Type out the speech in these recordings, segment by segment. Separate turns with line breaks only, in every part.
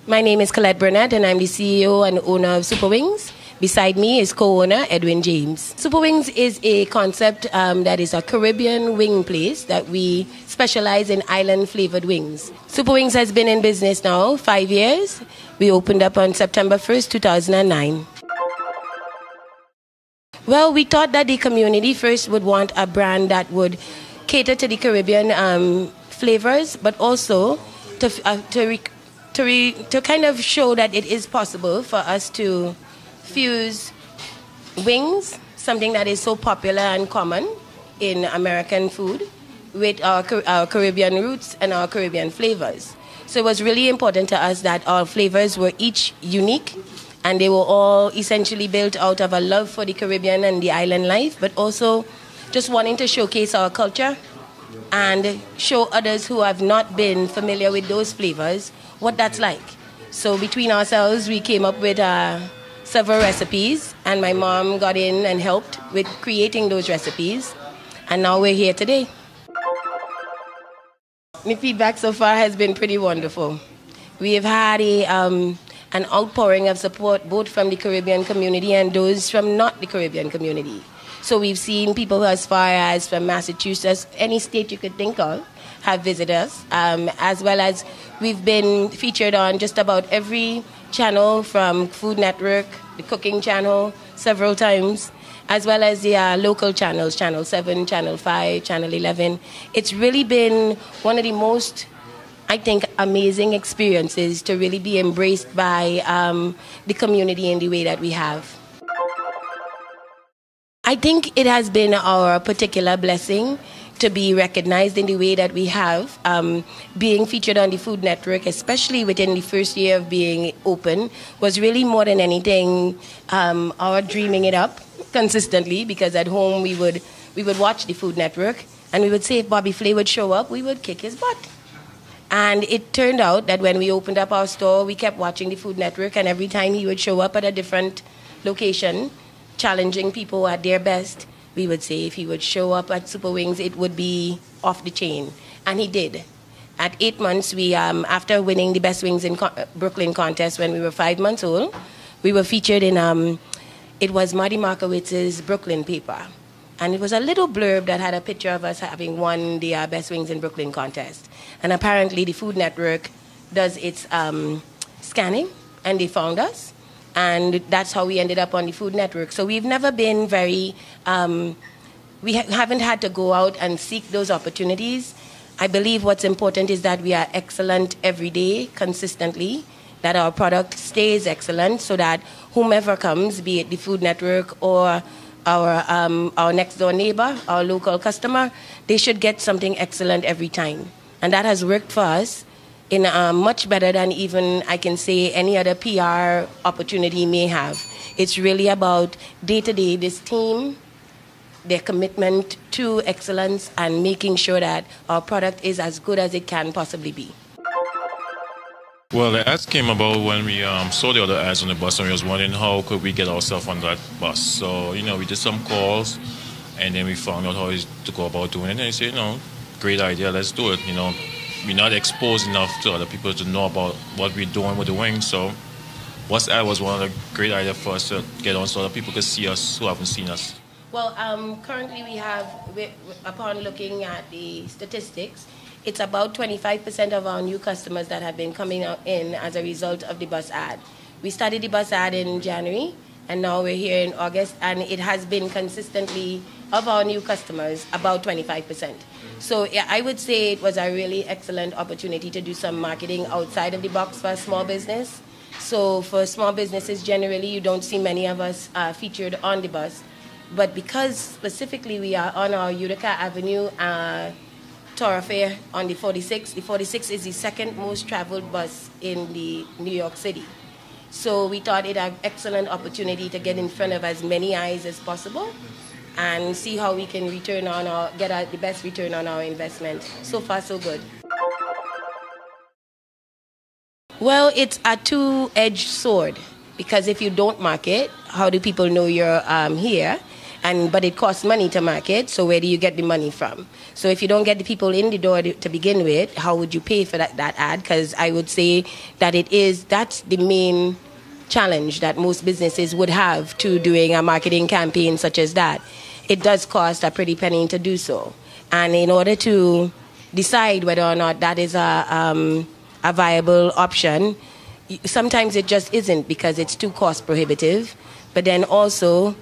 My name is Colette Burnett, and I'm the CEO and owner of Super Wings. Beside me is co-owner Edwin James. Super Wings is a concept that is a Caribbean wing place that we specialize in island-flavored wings. Super Wings has been in business now 5 years. We opened up on September 1st, 2009. Well, we thought that the community first would want a brand that would cater to the Caribbean flavors, but also to kind of show that it is possible for us to fuse wings, something that is so popular and common in American food, with our Caribbean roots and our Caribbean flavors. So it was really important to us that our flavors were each unique, and they were all essentially built out of a love for the Caribbean and the island life, but also just wanting to showcase our culture and show others who have not been familiar with those flavors what that's like. So between ourselves, we came up with several recipes, and my mom got in and helped with creating those recipes, and now we're here today. The feedback so far has been pretty wonderful. We have had an outpouring of support both from the Caribbean community and those from not the Caribbean community. So we've seen people as far as from Massachusetts, any state you could think of, have visited us, as well as we've been featured on just about every channel from Food Network, the Cooking Channel, several times, as well as the local channels, Channel 7, Channel 5, Channel 11. It's really been one of the most, I think, amazing experiences to really be embraced by the community in the way that we have. I think it has been our particular blessing to be recognized in the way that we have, being featured on the Food Network, especially within the first year of being open, was really more than anything our dreaming it up consistently, because at home we would watch the Food Network and we would say if Bobby Flay would show up, we would kick his butt. And it turned out that when we opened up our store, we kept watching the Food Network, and every time he would show up at a different location, challenging people at their best, we would say if he would show up at Super Wings, it would be off the chain. And he did. At 8 months, we after winning the Best Wings in Brooklyn contest when we were 5 months old, we were featured in, it was Marty Markowitz's Brooklyn paper. And it was a little blurb that had a picture of us having won the Best Wings in Brooklyn contest. And apparently the Food Network does its scanning, and they found us. And that's how we ended up on the Food Network. So we've never been very, we haven't had to go out and seek those opportunities. I believe what's important is that we are excellent every day, consistently, that our product stays excellent so that whomever comes, be it the Food Network or our next door neighbor, our local customer, they should get something excellent every time. And that has worked for us in much better than even I can say any other PR opportunity may have. It's really about day-to-day, this team, their commitment to excellence and making sure that our product is as good as it can possibly be.
Well, the ads came about when we saw the other ads on the bus, and we was wondering how could we get ourselves on that bus. So, we did some calls, and then we found out how to go about doing it. And they said, great idea, let's do it, We're not exposed enough to other people to know about what we're doing with the wings. So WatzUP was one of the great ideas for us to get on so that people could see us who haven't seen us.
Well, currently we have, upon looking at the statistics, it's about 25% of our new customers that have been coming in as a result of the bus ad. We started the bus ad in January, and now we're here in August, and it has been consistently, of our new customers, about 25%. So yeah, I would say it was a really excellent opportunity to do some marketing outside of the box for a small business. So for small businesses, generally, you don't see many of us featured on the bus. But because specifically we are on our Utica Avenue thoroughfare on the 46 is the second most traveled bus in the New York City. So we thought it an excellent opportunity to get in front of as many eyes as possible and see how we can get the best return on our investment. So far, so good. Well, it's a two-edged sword, because if you don't market, how do people know you're here? but it costs money to market, so where do you get the money from? So if you don't get the people in the door to begin with, how would you pay for that ad? Because I would say that that's the main challenge that most businesses would have to doing a marketing campaign such as that. It does cost a pretty penny to do so. And in order to decide whether or not that is a viable option, sometimes it just isn't because it's too cost prohibitive. But then also,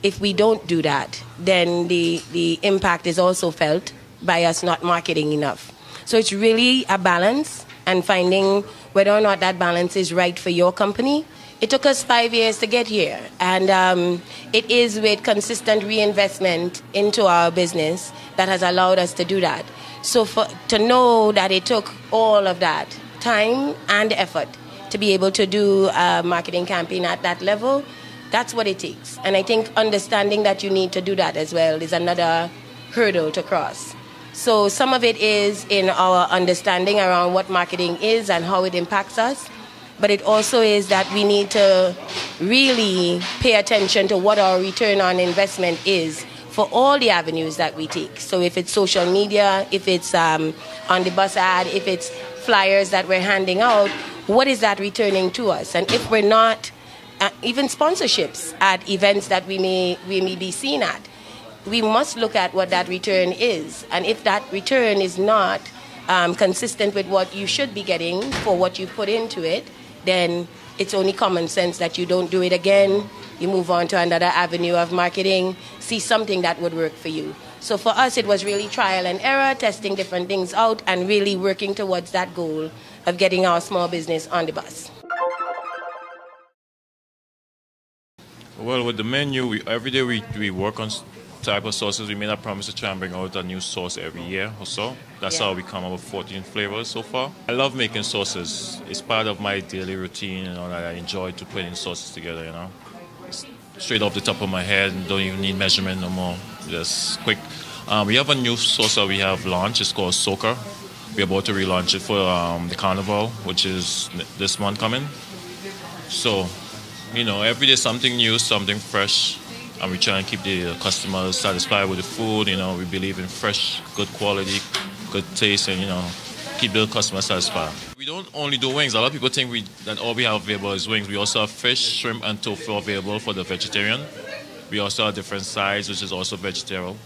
if we don't do that, then the impact is also felt by us not marketing enough. So it's really a balance and finding whether or not that balance is right for your company. It took us 5 years to get here, and it is with consistent reinvestment into our business that has allowed us to do that. So to know that it took all of that time and effort to be able to do a marketing campaign at that level, that's what it takes. And I think understanding that you need to do that as well is another hurdle to cross. So some of it is in our understanding around what marketing is and how it impacts us. But it also is that we need to really pay attention to what our return on investment is for all the avenues that we take. So if it's social media, if it's on the bus ad, if it's flyers that we're handing out, what is that returning to us? And if we're not, even sponsorships at events that we may be seen at, we must look at what that return is. And if that return is not consistent with what you should be getting for what you put into it, then it's only common sense that you don't do it again. You move on to another avenue of marketing, see something that would work for you. So for us, it was really trial and error, testing different things out, and really working towards that goal of getting our small business on the bus.
Well, with the menu, every day we work on type of sauces. We made a promise to try and bring out a new sauce every year or so. That's how we come up with 14 flavors so far. I love making sauces. It's part of my daily routine, that I enjoy to put in sauces together, Straight off the top of my head, don't even need measurement no more. Just quick. We have a new sauce that we have launched. It's called Soaker. We're about to relaunch it for the Carnival, which is this month coming. So, every day something new, something fresh. And we try and keep the customers satisfied with the food. We believe in fresh, good quality, good taste, and, keep the customers satisfied. We don't only do wings. A lot of people think that all we have available is wings. We also have fish, shrimp, and tofu available for the vegetarian. We also have different sides, which is also vegetarian.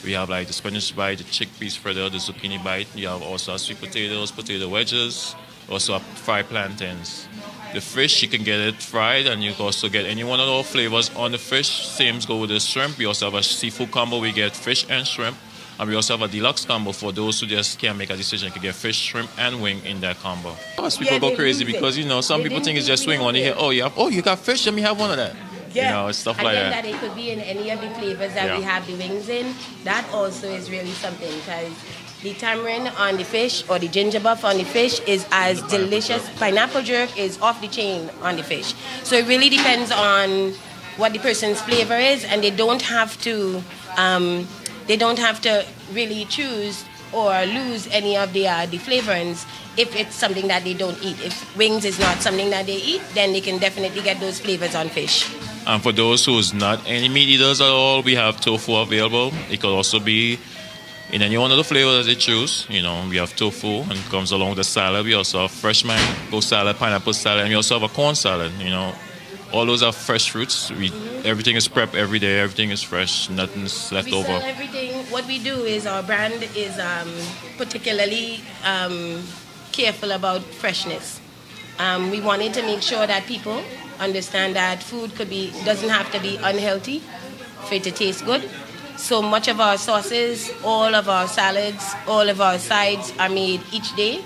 We have the spinach bite, the chickpea spreader, the zucchini bite. You have also sweet potatoes, potato wedges, also have fried plantains. The fish, you can get it fried, and you can also get any one of our flavors on the fish. Same go with the shrimp. We also have a seafood combo. We get fish and shrimp. And we also have a deluxe combo for those who just can't make a decision. You can get fish, shrimp, and wing in that combo. People go crazy because, some people think it's just wing. When they hear, you got fish, let me have one of that.
Yeah.
Stuff like that.
That it could be in any of the flavors that we have the wings in. That also is really something, because the tamarind on the fish or the ginger buff on the fish is as delicious. Pineapple jerk is off the chain on the fish. So it really depends on what the person's flavor is, and they don't have to really choose or lose any of the flavorings if it's something that they don't eat. If wings is not something that they eat, then they can definitely get those flavors on fish.
And for those who's not any meat eaters at all, we have tofu available. It could also be in any one of the flavors that they choose. We have tofu, and it comes along with the salad. We also have fresh mango salad, pineapple salad, and we also have a corn salad. All those are fresh fruits. Everything is prepped every day. Everything is fresh. Nothing's left over.
We sell everything. What we do is our brand is particularly careful about freshness. We wanted to make sure that people understand that food doesn't have to be unhealthy for it to taste good. So much of our sauces, all of our salads, all of our sides are made each day.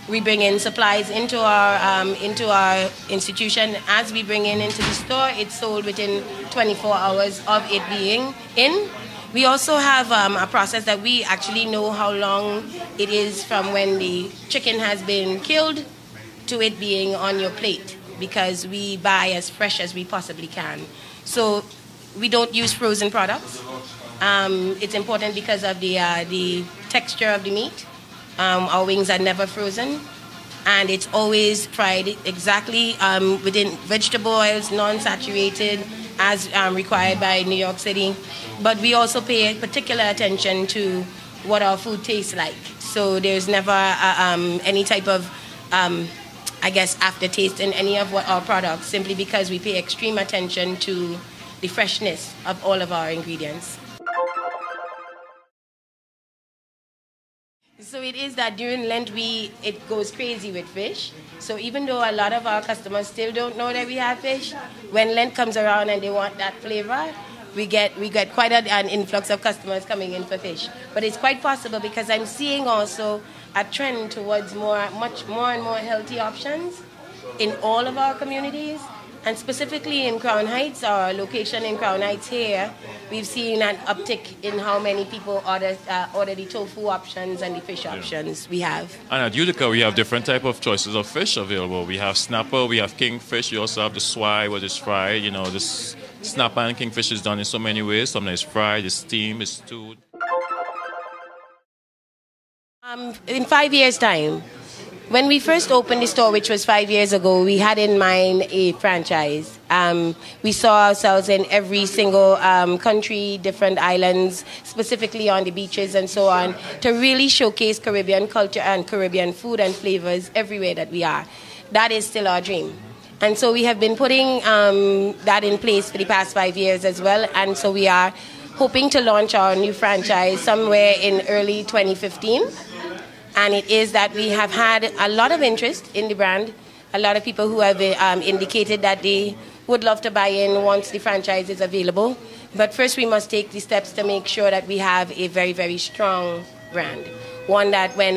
We bring in supplies into our institution. As we bring into the store, it's sold within 24 hours of it being in. We also have a process that we actually know how long it is from when the chicken has been killed to it being on your plate, because we buy as fresh as we possibly can. So we don't use frozen products. It's important because of the texture of the meat. Our wings are never frozen, and it's always fried exactly within vegetable oils, non-saturated, as required by New York City. But we also pay particular attention to what our food tastes like. So there's never any type of, I guess, aftertaste in any of our products, simply because we pay extreme attention to the freshness of all of our ingredients. So it is that during Lent it goes crazy with fish. So even though a lot of our customers still don't know that we have fish, when Lent comes around and they want that flavor, we get quite an influx of customers coming in for fish. But it's quite possible because I'm seeing also a trend towards much more and more healthy options in all of our communities. And specifically in Crown Heights, our location in Crown Heights here, we've seen an uptick in how many people order the tofu options and the fish options we have.
And at Utica, we have different type of choices of fish available. We have snapper, we have kingfish, we also have the swai, which is fried. You know, this snapper and kingfish is done in so many ways. Sometimes it's fried, it's steamed, it's stewed.
In 5 years' time, when we first opened the store, which was 5 years ago, we had in mind a franchise. We saw ourselves in every single country, different islands, specifically on the beaches and so on, to really showcase Caribbean culture and Caribbean food and flavors everywhere that we are. That is still our dream. And so we have been putting that in place for the past 5 years as well. And so we are hoping to launch our new franchise somewhere in early 2015. And it is that we have had a lot of interest in the brand, a lot of people who have indicated that they would love to buy in once the franchise is available. But first we must take the steps to make sure that we have a very, very strong brand. One that when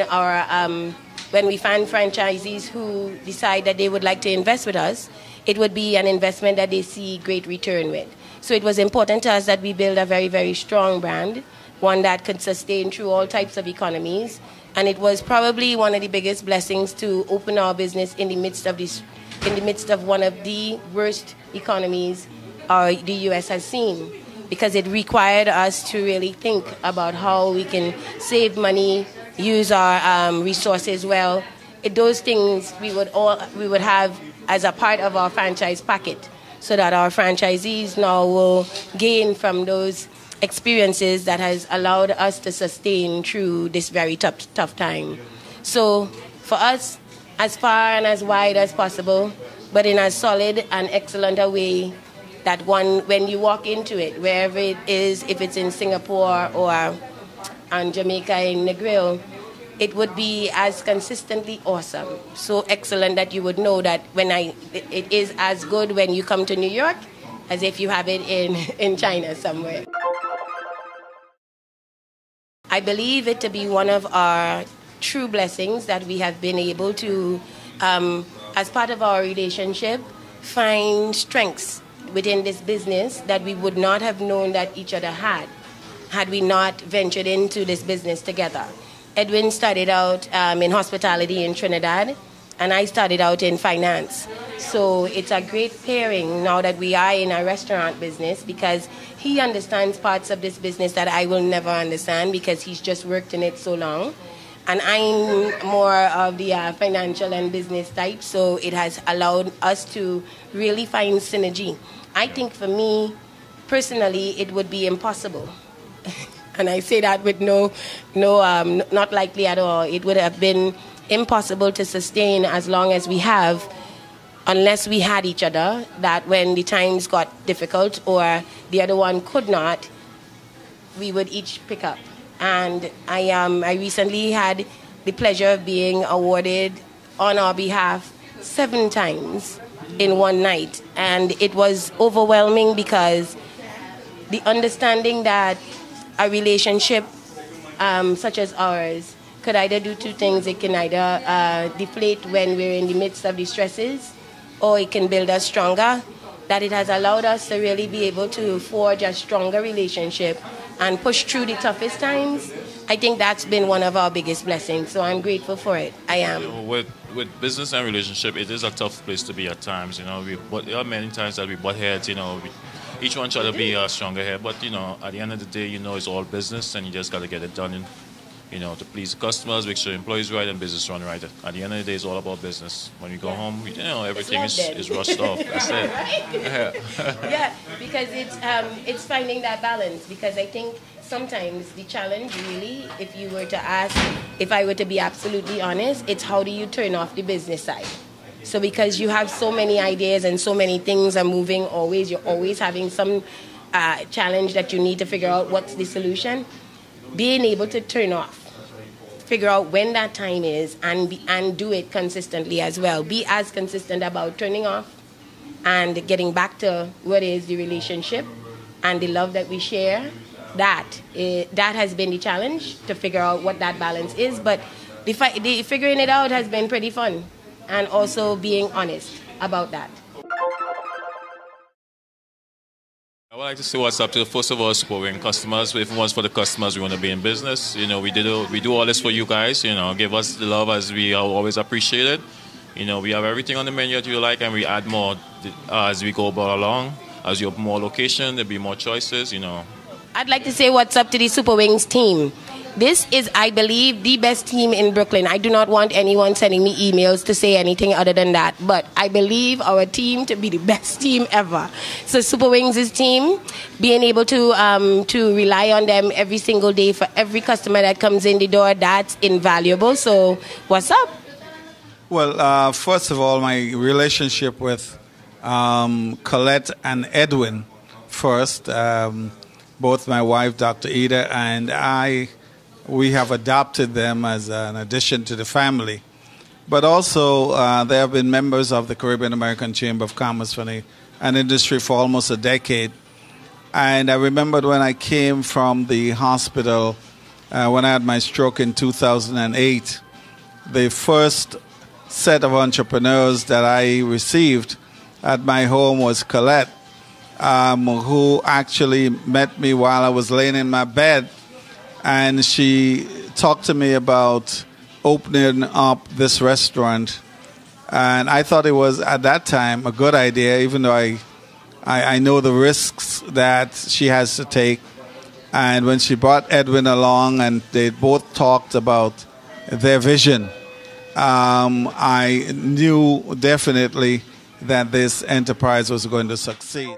we find franchisees who decide that they would like to invest with us, it would be an investment that they see great return with. So it was important to us that we build a very, very strong brand, one that could sustain through all types of economies. And it was probably one of the biggest blessings to open our business in the midst of one of the worst economies the U.S. has seen, because it required us to really think about how we can save money, use our resources well. Those things we would have as a part of our franchise packet, so that our franchisees now will gain from those experiences that has allowed us to sustain through this very tough time. So for us, as far and as wide as possible, but in as solid and excellent a way that when you walk into it, wherever it is, if it's in Singapore or on Jamaica in Negril, it would be as consistently awesome, so excellent that you would know that it is as good when you come to New York as if you have it in China somewhere. I believe it to be one of our true blessings that we have been able to, as part of our relationship, find strengths within this business that we would not have known that each other had we not ventured into this business together. Edwin started out in hospitality in Trinidad, and I started out in finance. So it's a great pairing now that we are in a restaurant business, because he understands parts of this business that I will never understand because he's just worked in it so long. And I'm more of the financial and business type, so it has allowed us to really find synergy. I think for me, personally, it would be impossible. And I say that with not likely at all. It would have been impossible to sustain as long as we have, unless we had each other, that when the times got difficult or the other one could not, we would each pick up. And I recently had the pleasure of being awarded on our behalf 7 times in one night. And it was overwhelming because the understanding that a relationship such as ours could either do 2 things. It can either deflate when we're in the midst of the stresses, or it can build us stronger, that it has allowed us to really be able to forge a stronger relationship and push through the toughest times. I think that's been one of our biggest blessings, so I'm grateful for it. I am.
You know, with business and relationship, it is a tough place to be at times. You know, there are many times that we butt heads. You know, each one try to be a stronger head, but you know, at the end of the day, you know, it's all business, and you just got to get it done to please the customers, make sure employees right and business run right. At the end of the day, it's all about business. When we go home, everything is rushed off. That's it.
Right? Yeah, because it's finding that balance. Because I think sometimes the challenge really, if I were to be absolutely honest, it's how do you turn off the business side. So because you have so many ideas and so many things are moving always, you're always having some challenge that you need to figure out what's the solution. Being able to turn off, figure out when that time is, and do it consistently as well. Be as consistent about turning off and getting back to what is the relationship and the love that we share. That has been the challenge, to figure out what that balance is. But the figuring it out has been pretty fun, and also being honest about that.
I would like to say what's up to, first of all, supporting customers. If it was for the customers, we want to be in business. We do all this for you guys. Give us the love as we always appreciate it. We have everything on the menu that you like, and we add more as we go about along. As you open more location, there'll be more choices.
I'd like to say what's up to the Super Wings team. This is, I believe, the best team in Brooklyn. I do not want anyone sending me emails to say anything other than that. But I believe our team to be the best team ever. So Super Wings' team, being able to rely on them every single day for every customer that comes in the door, that's invaluable. So what's up?
Well, first of all, my relationship with Colette and Edwin first. Both my wife, Dr. Ida, and we have adopted them as an addition to the family. But also, they have been members of the Caribbean American Chamber of Commerce for an industry for almost a decade. And I remembered when I came from the hospital, when I had my stroke in 2008, the first set of entrepreneurs that I received at my home was Colette, who actually met me while I was laying in my bed. And she talked to me about opening up this restaurant. And I thought it was, at that time, a good idea, even though I know the risks that she has to take. And when she brought Edwin along and they both talked about their vision, I knew definitely that this enterprise was going to succeed.